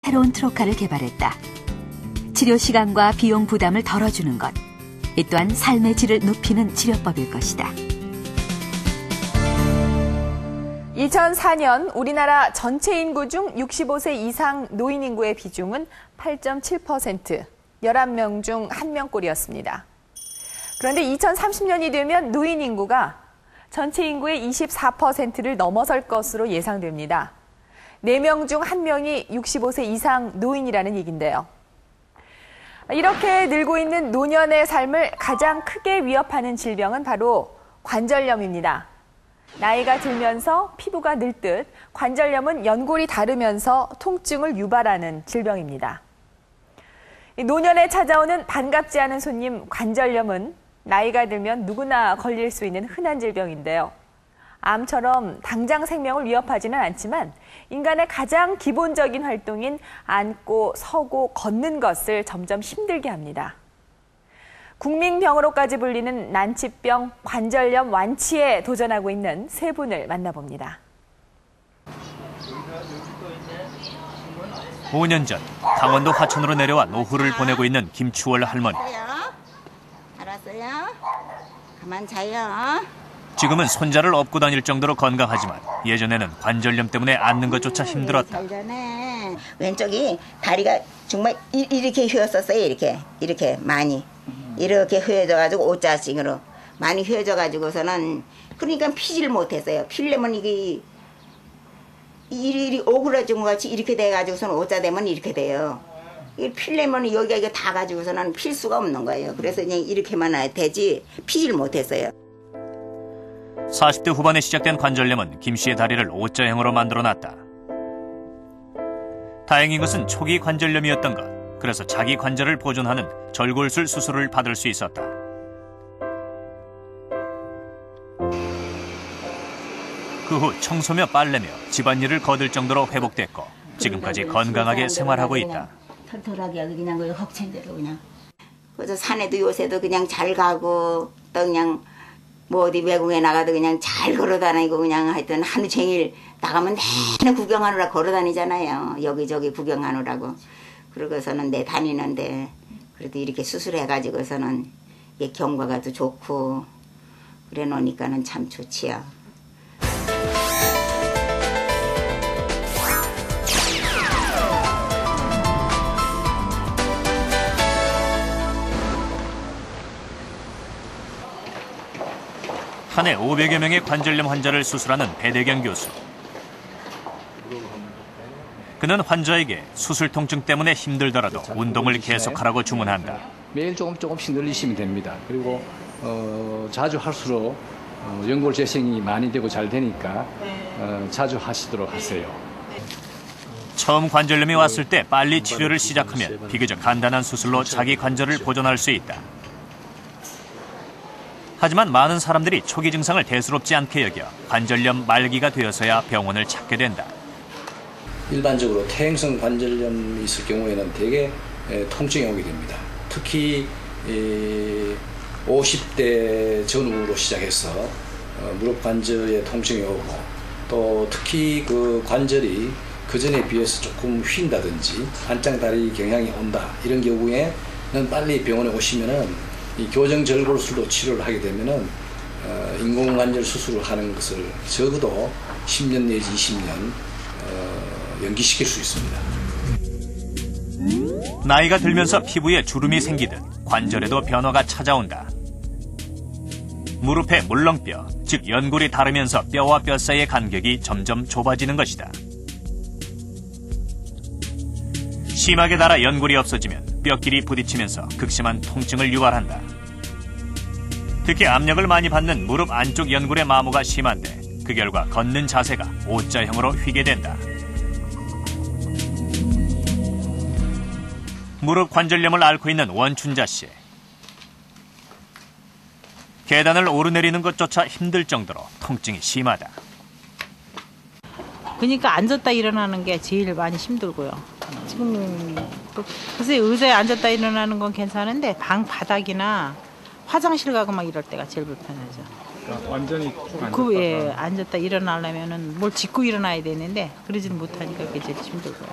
새로운 트로카를 개발했다. 치료 시간과 비용 부담을 덜어주는 것, 이 또한 삶의 질을 높이는 치료법일 것이다. 2004년 우리나라 전체 인구 중 65세 이상 노인 인구의 비중은 8.7%, 11명 중 1명꼴이었습니다. 그런데 2030년이 되면 노인 인구가 전체 인구의 24%를 넘어설 것으로 예상됩니다. 4명 중 1명이 65세 이상 노인이라는 얘기인데요. 이렇게 늘고 있는 노년의 삶을 가장 크게 위협하는 질병은 바로 관절염입니다. 나이가 들면서 피부가 늙듯 관절염은 연골이 닳으면서 통증을 유발하는 질병입니다. 노년에 찾아오는 반갑지 않은 손님 관절염은 나이가 들면 누구나 걸릴 수 있는 흔한 질병인데요. 암처럼 당장 생명을 위협하지는 않지만 인간의 가장 기본적인 활동인 앉고 서고 걷는 것을 점점 힘들게 합니다. 국민병으로까지 불리는 난치병, 관절염 완치에 도전하고 있는 세 분을 만나봅니다. 5년 전 강원도 화천으로 내려와 노후를 보내고 있는 김추월 할머니. 알았어요? 가만 자요. 지금은 손자를 업고 다닐 정도로 건강하지만 예전에는 관절염 때문에 앉는 것조차 힘들었다. 잘 자네. 왼쪽이 다리가 정말 이렇게 휘었었어요. 이렇게 많이. 이렇게 휘어져가지고 오자식으로 많이 휘어져가지고서는 그러니까 피질 못했어요. 필려면 이게 이리 오그라진 것 같이 이렇게 돼가지고서는 오자 되면 이렇게 돼요. 이 필려면 여기가 이거 다 가지고서는 필 수가 없는 거예요. 그래서 그냥 이렇게만 되지 피질 못했어요. 40대 후반에 시작된 관절염은 김 씨의 다리를 O자형으로 만들어놨다. 다행인 것은 초기 관절염이었던 것. 그래서 자기 관절을 보존하는 절골술 수술을 받을 수 있었다. 그 후 청소며 빨래며 집안일을 거들 정도로 회복됐고 지금까지 건강하게 생활하고 있다. 털털하게 그냥 그 헉챈대로 그냥. 그래서 산에도 요새도 그냥 잘 가고 또 그냥 뭐 어디 외국에 나가도 그냥 잘 걸어다니고 그냥 하여튼 하루 종일 나가면 내내 구경하느라 걸어다니잖아요. 여기저기 구경하느라고. 그러고서는 내 다니는데 그래도 이렇게 수술해가지고서는 이게 경과가 더 좋고 그래 놓으니까는 참 좋지요. 한 해 500여 명의 관절염 환자를 수술하는 배대경 교수. 그는 환자에게 수술 통증 때문에 힘들더라도 운동을 계속하라고 주문한다. 매일 조금씩 늘리시면 됩니다. 그리고 자주 할수록 연골 재생이 많이 되고 잘 되니까 자주 하시도록 하세요. 처음 관절염이 왔을 때 빨리 치료를 시작하면 비교적 간단한 수술로 자기 관절을 보존할 수 있다. 하지만 많은 사람들이 초기 증상을 대수롭지 않게 여겨 관절염 말기가 되어서야 병원을 찾게 된다. 일반적으로 퇴행성 관절염이 있을 경우에는 대개 통증이 오게 됩니다. 특히 50대 전후로 시작해서 무릎 관절에 통증이 오고 또 특히 그 관절이 그전에 비해서 조금 휜다든지 안짱다리 경향이 온다 이런 경우에는 빨리 병원에 오시면은 이 교정 절골술로 치료를 하게 되면은 인공관절 수술을 하는 것을 적어도 10년 내지 20년 연기시킬 수 있습니다. 나이가 들면서 피부에 주름이 생기듯 관절에도 변화가 찾아온다. 무릎의 물렁뼈, 즉 연골이 닳으면서 뼈와 뼈 사이의 간격이 점점 좁아지는 것이다. 심하게 닳아 연골이 없어지면 뼈끼리 부딪히면서 극심한 통증을 유발한다. 특히 압력을 많이 받는 무릎 안쪽 연골의 마모가 심한데 그 결과 걷는 자세가 O자형으로 휘게 된다. 무릎 관절염을 앓고 있는 원춘자 씨. 계단을 오르내리는 것조차 힘들 정도로 통증이 심하다. 그러니까 앉았다 일어나는 게 제일 많이 힘들고요. 지금 글쎄 의자에 앉았다 일어나는 건 괜찮은데 방 바닥이나 화장실 가고 막 이럴 때가 제일 불편하죠. 그러니까 완전히 쭉 예, 앉았다 일어나려면은 뭘 짚고 일어나야 되는데 그러지는 못하니까 그게 제일 힘들고요.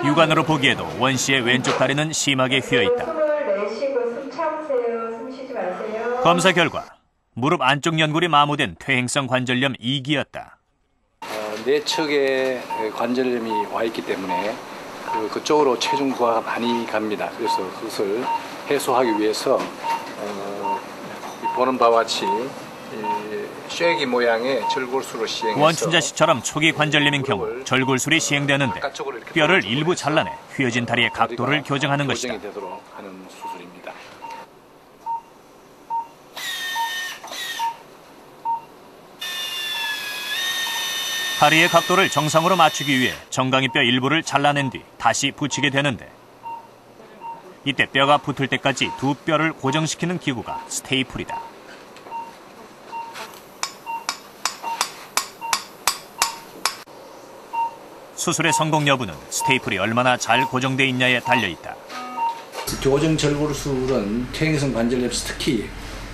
육안으로 보기에도 원 씨의 왼쪽 다리는 심하게 휘어있다. 숨을 내쉬고 숨 참으세요. 숨 쉬지 마세요. 검사 결과 무릎 안쪽 연골이 마모된 퇴행성 관절염 2기였다. 내측에 관절염이 와 있기 때문에 그쪽으로 체중 부하가 많이 갑니다. 그래서 그것을 해소하기 위해서 보는 바와 같이 쉐기 모양의 절골술을 시행해서 원춘자 씨처럼 초기 관절염인 경우 절골술이 시행되는데 뼈를 일부 잘라내 휘어진 다리의 각도를 교정하는 것이다. 교정이 되도록 하는 수술입니다. 다리의 각도를 정상으로 맞추기 위해 정강이 뼈 일부를 잘라낸 뒤 다시 붙이게 되는데 이때 뼈가 붙을 때까지 두 뼈를 고정시키는 기구가 스테이플이다. 수술의 성공 여부는 스테이플이 얼마나 잘 고정돼 있냐에 달려있다. 교정 절골술은 퇴행성 관절염에서 특히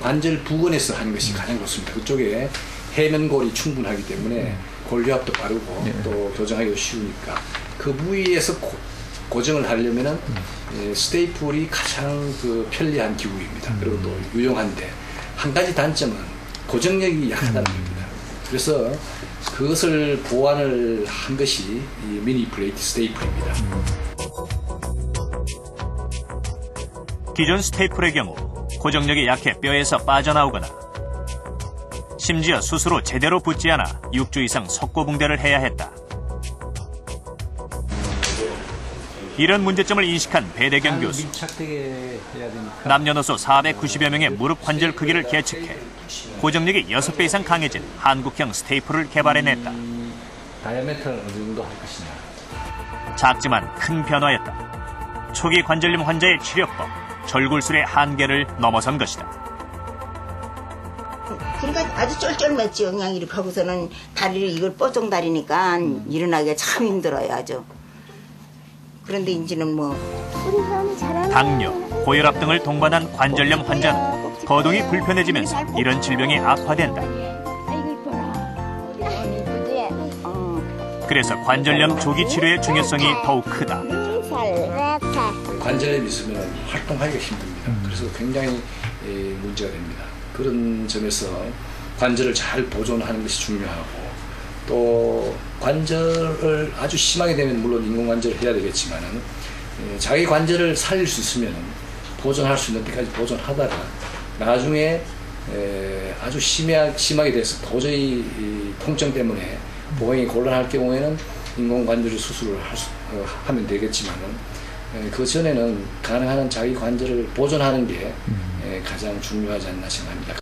관절 부근에서 하는 것이 가장 좋습니다. 그쪽에 해면골이 충분하기 때문에 골류합도 빠르고 또 교정하기도 쉬우니까 그 부위에서 고정을 하려면은 스테이플이 가장 편리한 기구입니다. 그리고 또 유용한데 한 가지 단점은 고정력이 약하다는 겁니다. 그래서 그것을 보완을 한 것이 이 미니 플레이트 스테이플입니다. 기존 스테이플의 경우 고정력이 약해 뼈에서 빠져나오거나 심지어 수술 후 제대로 붙지 않아 6주 이상 석고붕대를 해야 했다. 이런 문제점을 인식한 배대경 교수. 남녀노소 490여 명의 무릎 관절 크기를 계측해 고정력이 6배 이상 강해진 한국형 스테이플을 개발해냈다. 다이아메트를 어느 정도 할 것이냐. 작지만 큰 변화였다. 초기 관절염 환자의 치료법, 절골술의 한계를 넘어선 것이다. 그러니까 아주 쫄쫄맸죠. 그냥 이렇게 하고서는 다리를 이걸 뽀송다리니까 일어나기가 참 힘들어요. 아주. 그런데 이제는 뭐 당뇨, 고혈압 등을 동반한 관절염 환자는 거동이 불편해지면서 이런 질병이 악화된다. 그래서 관절염 조기 치료의 중요성이 더욱 크다. 관절염이 있으면 활동하기가 힘듭니다. 그래서 굉장히 문제가 됩니다. 그런 점에서 관절을 잘 보존하는 것이 중요하고 또 관절을 아주 심하게 되면 물론 인공관절을 해야 되겠지만은 자기 관절을 살릴 수 있으면 보존할 수 있는 때까지 보존하다가 나중에 아주 심하게 돼서 도저히 통증 때문에 보행이 곤란할 경우에는 인공관절 수술을 하면 되겠지만은 그 전에는 가능한 한 자기 관절을 보존하는 게 가장 중요하지 않나 생각합니다.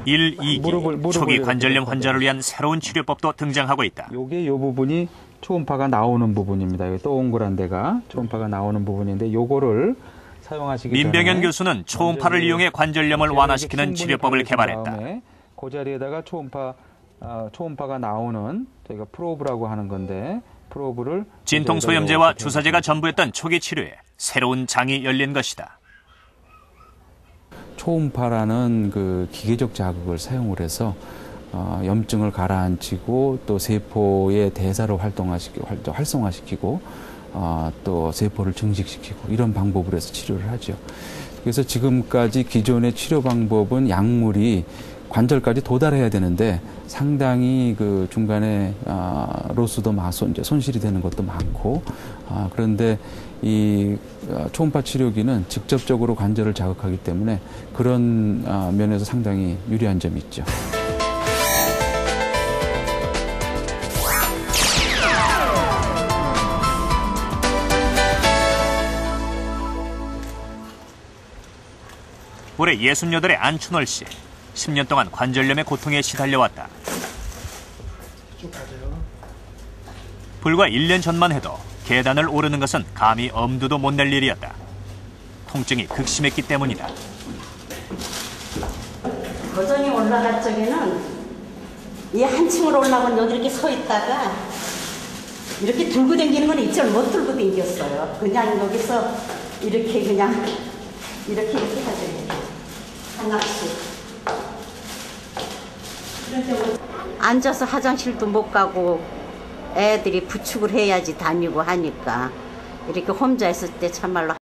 1, 2기 초기 관절염 환자를 위한 새로운 치료법도 등장하고 있다. 요게 요 부분이 초음파가 나오는 부분입니다. 여기 동그란 데가 초음파가 나오는 부분인데 요거를 사용하시기 전에 민병현 교수는 초음파를 이용해 관절염을 완화시키는 치료법을 개발했다. 그 자리에다가 초음파가 나오는 저희가 프로브라고 하는 건데 프로브를 진통소염제와 주사제가 전부였던 초기 치료에 새로운 장이 열린 것이다. 초음파라는 그 기계적 자극을 사용을 해서 염증을 가라앉히고 또 세포의 대사를 활성화시키고 또 세포를 증식시키고 이런 방법으로 해서 치료를 하죠. 그래서 지금까지 기존의 치료 방법은 약물이 관절까지 도달해야 되는데 상당히 그 중간에 로스도 손실이 되는 것도 많고 그런데 이 초음파 치료기는 직접적으로 관절을 자극하기 때문에 그런 면에서 상당히 유리한 점이 있죠. 올해 68의 안춘월 씨. 10년 동안 관절염의 고통에 시달려왔다. 불과 1년 전만 해도 계단을 오르는 것은 감히 엄두도 못 낼 일이었다. 통증이 극심했기 때문이다. 고전이 올라갈 적에는 이 한층으로 올라가면 여기 이렇게 서 있다가 이렇게 들고 다니는 건 이쪽을 못 들고 다녔어요. 그냥 여기서 이렇게 그냥 이렇게 하죠. 하나씩. 그런데 앉아서 화장실도 못 가고 애들이 부축을 해야지 다니고 하니까 이렇게 혼자 있을 때 참말로